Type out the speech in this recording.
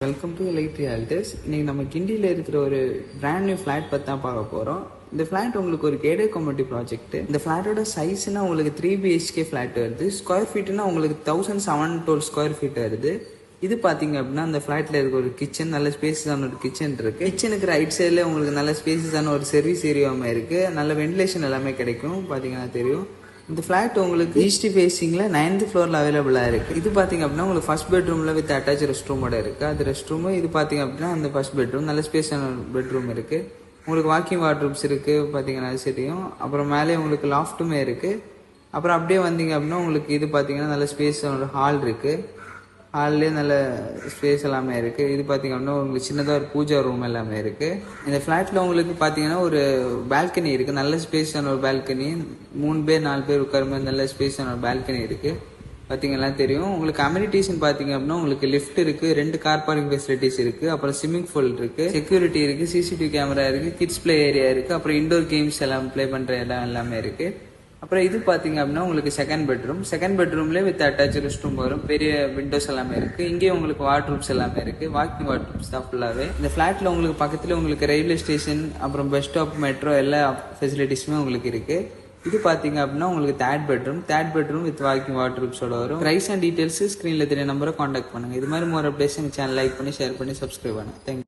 Welcome to elite realities. இன்னைக்கு நம்ம கிண்டியில் இருக்கிற ஒரு பிராண்ட் நியூ ஃபிளாட் பற்றி தான் பார்க்க போகிறோம். இந்த ஃபிளாட் உங்களுக்கு ஒரு கேடே கம்யூனிட்டி ப்ராஜெக்ட். இந்த ஃபிளாட்டோட சைஸ்னா உங்களுக்கு 3 BHK ஃபிளாட் வருது. ஸ்கொயர் ஃபீட்னா உங்களுக்கு 1712 ஸ்கொயர் ஃபீட் வருது. இது பார்த்தீங்க அப்படின்னா அந்த ஃபிளாட்டில் இருக்க ஒரு கிச்சன், நல்ல ஸ்பேஸஸான ஒரு கிச்சன் இருக்கு. கிச்சனுக்கு ரைட் சைடில் உங்களுக்கு நல்ல ஸ்பேஸஸான ஒரு சர்வீஸ் ஏரியாவுமே இருக்கு. நல்ல வென்டிலேஷன் எல்லாமே கிடைக்கும். பார்த்தீங்கன்னா தெரியும். இந்த ஃபிளாட் உங்களுக்கு ஈஸ்ட் ஃபேஸிங்ல 9th ஃப்ளோர்ல அவைலபிளா இருக்கு. இது பாத்தீங்க அப்படின்னா உங்களுக்கு ஃபர்ஸ்ட் பெட்ரூம்ல வித் அட்டாச் ரெஸ்ட் ரூமோட இருக்கு. அது ரெஸ்ட் ரூம். இது பாத்தீங்க அப்படின்னா அந்த ஃபர்ஸ்ட் பெட்ரூம் நல்ல ஸ்பேஸான பெட்ரூம் இருக்கு. உங்களுக்கு வாக்கிங் வார்ட்ரூப்ஸ் இருக்கு. பாத்தீங்கன்னா அது சரியும். அப்புறம் மேலே உங்களுக்கு லாஃப்ட்டுமே இருக்கு. அப்புறம் அப்படியே வந்தீங்க அப்படின்னா உங்களுக்கு இது பாத்தீங்கன்னா நல்ல ஸ்பேஸான ஹால் இருக்கு. ஹால்லேயே நல்ல ஸ்பேஸ் எல்லாமே இருக்குது. இது பார்த்தீங்க அப்படின்னா உங்களுக்கு சின்னதாக ஒரு பூஜா ரூம் எல்லாமே இருக்குது. இந்த ஃப்ளாட்டில் உங்களுக்கு பார்த்தீங்கன்னா ஒரு பால்கனி இருக்குது. நல்ல ஸ்பேஸான ஒரு பால்கனி. 3 பேர் 4 பேர் உட்கார மாதிரி நல்ல ஸ்பேஸான ஒரு பால்கனி இருக்குது. பார்த்தீங்கன்னா தெரியும். உங்களுக்கு அம்யூனிட்டிஸ்ன்னு பார்த்தீங்க அப்படின்னா உங்களுக்கு லிஃப்ட் இருக்குது, 2 கார் பார்க்கிங் ஃபெசிலிட்டிஸ் இருக்குது, அப்புறம் ஸ்விம்மிங் பூல் இருக்குது, செக்யூரிட்டி இருக்குது, CCTV கேமரா இருக்குது, கிட்ஸ் பிளே ஏரியா இருக்குது, அப்புறம் இண்டோர் கேம்ஸ் எல்லாம் ப்ளே பண்ணுற இடம் எல்லாமே இருக்குது. அப்புறம் இது பார்த்தீங்க அப்படின்னா உங்களுக்கு செகண்ட் பெட்ரூம்லேயே வித் அட்டாச் ரெஸ்ட் ரூம் வரும். பெரிய விண்டோஸ் எல்லாமே இருக்கு. இங்கே உங்களுக்கு வார்ட்ரூப்ஸ் எல்லாமே இருக்கு. வாக்கிங் வார்ட்ரூப்ஸ் தான் ஃபுல்லாவே. இந்த ஃபிளாட்ல உங்களுக்கு பக்கத்துல உங்களுக்கு ரயில்வே ஸ்டேஷன், அப்புறம் பஸ் ஸ்டாப், மெட்ரோ எல்லா ஃபெசிலிட்டிஸுமே உங்களுக்கு இருக்கு. இது பாத்தீங்க அப்படின்னா உங்களுக்கு தேர்ட் பெட்ரூம் வித் வாக்கிங் வார்ட்ரூப்ஸோட வரும். பிரைஸ் அண்ட் டீடைல்ஸ் ஸ்கிரீன்ல தெரிய நம்பரை கான்டாக்ட் பண்ணுங்க. இது மாதிரி மோர் அப்டேட்ஸ் எங்க சேனல் லைக் பண்ணி, ஷேர் பண்ணி, சப்ஸ்கிரைப் பண்ணுங்க. தேங்க்யூ.